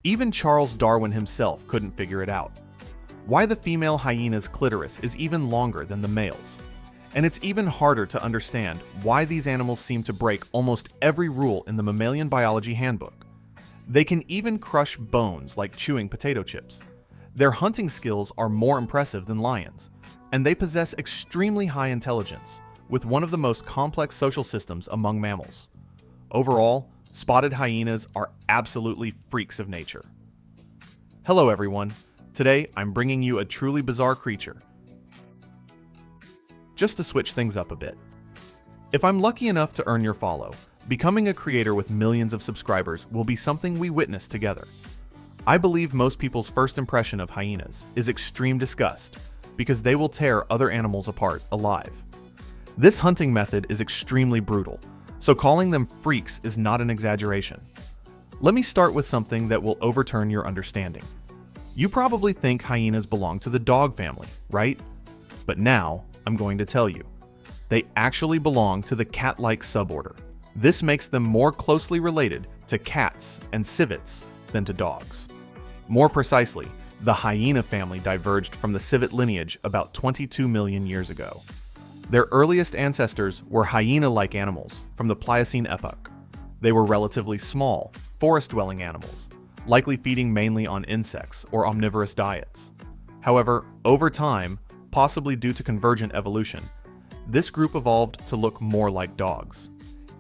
Even Charles Darwin himself couldn't figure it out. Why the female hyena's clitoris is even longer than the male's. And it's even harder to understand why these animals seem to break almost every rule in the Mammalian Biology Handbook. They can even crush bones like chewing potato chips. Their hunting skills are more impressive than lions, and they possess extremely high intelligence, with one of the most complex social systems among mammals. Overall, spotted hyenas are absolutely freaks of nature. Hello everyone, today I'm bringing you a truly bizarre creature. Just to switch things up a bit. If I'm lucky enough to earn your follow, becoming a creator with millions of subscribers will be something we witness together. I believe most people's first impression of hyenas is extreme disgust, because they will tear other animals apart alive. This hunting method is extremely brutal, so calling them freaks is not an exaggeration. Let me start with something that will overturn your understanding. You probably think hyenas belong to the dog family, right? But now, I'm going to tell you. They actually belong to the cat-like suborder. This makes them more closely related to cats and civets than to dogs. More precisely, the hyena family diverged from the civet lineage about 22 million years ago. Their earliest ancestors were hyena-like animals from the Pliocene epoch. They were relatively small, forest-dwelling animals, likely feeding mainly on insects or omnivorous diets. However, over time, possibly due to convergent evolution, this group evolved to look more like dogs,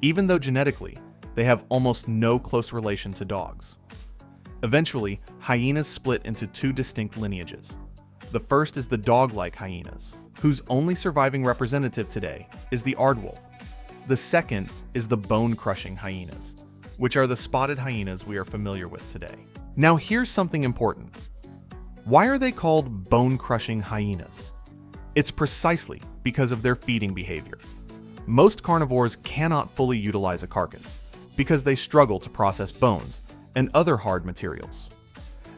even though genetically, they have almost no close relation to dogs. Eventually, hyenas split into two distinct lineages. The first is the dog-like hyenas, whose only surviving representative today is the aardwolf. The second is the bone-crushing hyenas, which are the spotted hyenas we are familiar with today. Now here's something important. Why are they called bone-crushing hyenas? It's precisely because of their feeding behavior. Most carnivores cannot fully utilize a carcass because they struggle to process bones and other hard materials.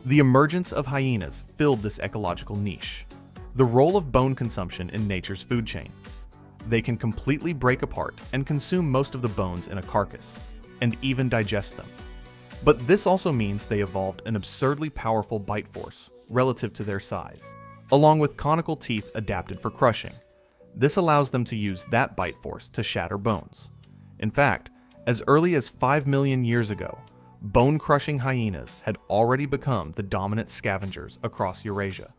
The emergence of hyenas filled this ecological niche, the role of bone consumption in nature's food chain. They can completely break apart and consume most of the bones in a carcass, and even digest them. But this also means they evolved an absurdly powerful bite force relative to their size, along with conical teeth adapted for crushing. This allows them to use that bite force to shatter bones. In fact, as early as 5 million years ago, bone-crushing hyenas had already become the dominant scavengers across Eurasia.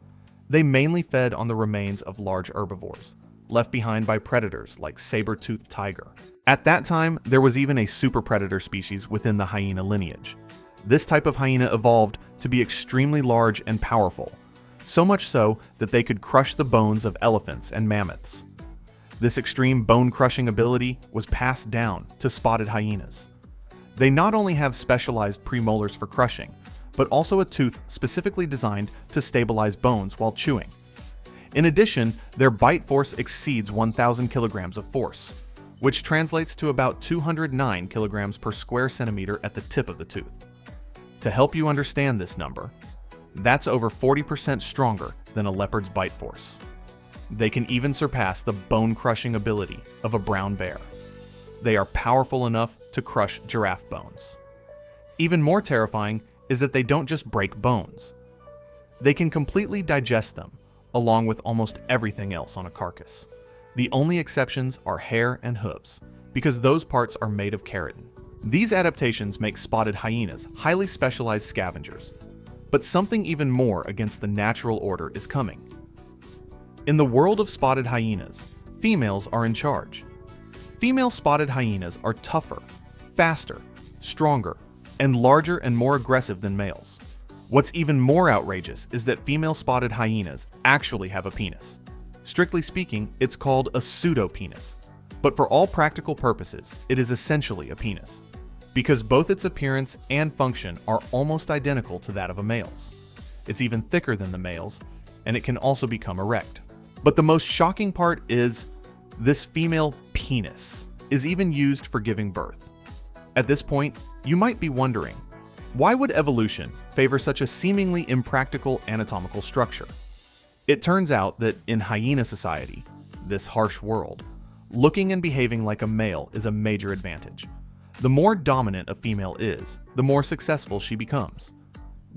They mainly fed on the remains of large herbivores, left behind by predators like saber-toothed tiger. At that time, there was even a super predator species within the hyena lineage. This type of hyena evolved to be extremely large and powerful, so much so that they could crush the bones of elephants and mammoths. This extreme bone-crushing ability was passed down to spotted hyenas. They not only have specialized premolars for crushing, but also a tooth specifically designed to stabilize bones while chewing. In addition, their bite force exceeds 1,000 kilograms of force, which translates to about 209 kilograms per square centimeter at the tip of the tooth. To help you understand this number, that's over 40% stronger than a leopard's bite force. They can even surpass the bone-crushing ability of a brown bear. They are powerful enough to crush giraffe bones. Even more terrifying is that they don't just break bones. They can completely digest them, along with almost everything else on a carcass. The only exceptions are hair and hooves, because those parts are made of keratin. These adaptations make spotted hyenas highly specialized scavengers. But something even more against the natural order is coming. In the world of spotted hyenas, females are in charge. Female spotted hyenas are tougher, faster, stronger, and larger and more aggressive than males. What's even more outrageous is that female spotted hyenas actually have a penis. Strictly speaking, it's called a pseudopenis, but for all practical purposes, it is essentially a penis, because both its appearance and function are almost identical to that of a male's. It's even thicker than the male's, and it can also become erect. But the most shocking part is, this female penis is even used for giving birth. At this point, you might be wondering, why would evolution favor such a seemingly impractical anatomical structure? It turns out that in hyena society, this harsh world, looking and behaving like a male is a major advantage. The more dominant a female is, the more successful she becomes.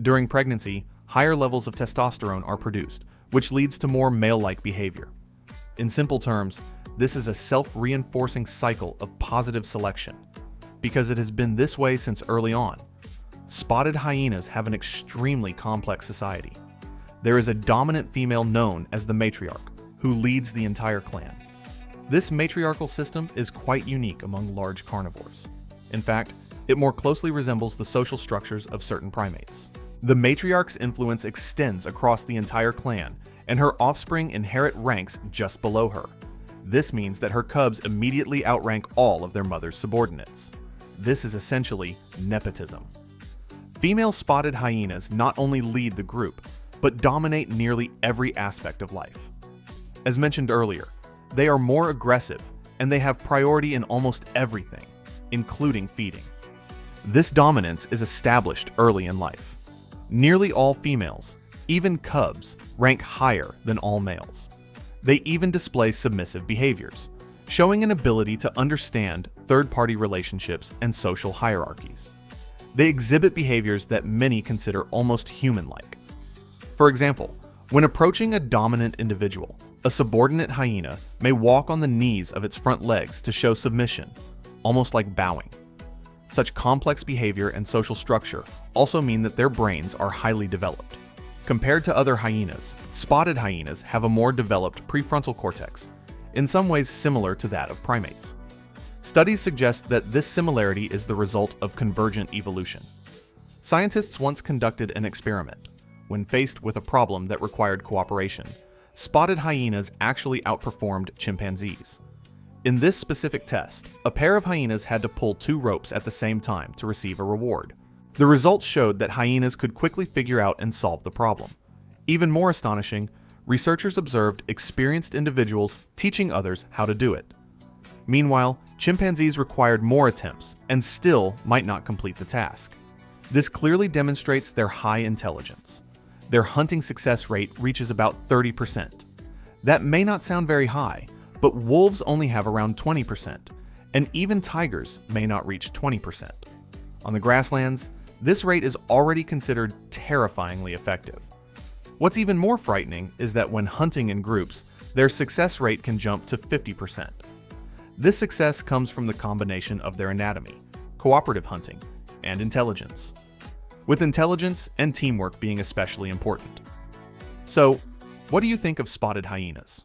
During pregnancy, higher levels of testosterone are produced, which leads to more male-like behavior. In simple terms, this is a self-reinforcing cycle of positive selection, because it has been this way since early on. Spotted hyenas have an extremely complex society. There is a dominant female known as the matriarch, who leads the entire clan. This matriarchal system is quite unique among large carnivores. In fact, it more closely resembles the social structures of certain primates. The matriarch's influence extends across the entire clan, and her offspring inherit ranks just below her. This means that her cubs immediately outrank all of their mother's subordinates. This is essentially nepotism. Female spotted hyenas not only lead the group, but dominate nearly every aspect of life. As mentioned earlier, they are more aggressive, and they have priority in almost everything, including feeding. This dominance is established early in life. Nearly all females, even cubs, rank higher than all males. They even display submissive behaviors, showing an ability to understand third-party relationships and social hierarchies. They exhibit behaviors that many consider almost human-like. For example, when approaching a dominant individual, a subordinate hyena may walk on the knees of its front legs to show submission, almost like bowing. Such complex behavior and social structure also mean that their brains are highly developed. Compared to other hyenas, spotted hyenas have a more developed prefrontal cortex, in some ways similar to that of primates. Studies suggest that this similarity is the result of convergent evolution. Scientists once conducted an experiment. When faced with a problem that required cooperation, spotted hyenas actually outperformed chimpanzees. In this specific test, a pair of hyenas had to pull 2 ropes at the same time to receive a reward. The results showed that hyenas could quickly figure out and solve the problem. Even more astonishing, researchers observed experienced individuals teaching others how to do it. Meanwhile, chimpanzees required more attempts and still might not complete the task. This clearly demonstrates their high intelligence. Their hunting success rate reaches about 30%. That may not sound very high, but wolves only have around 20%, and even tigers may not reach 20%. On the grasslands, this rate is already considered terrifyingly effective. What's even more frightening is that when hunting in groups, their success rate can jump to 50%. This success comes from the combination of their anatomy, cooperative hunting, and intelligence, with intelligence and teamwork being especially important. So, what do you think of spotted hyenas?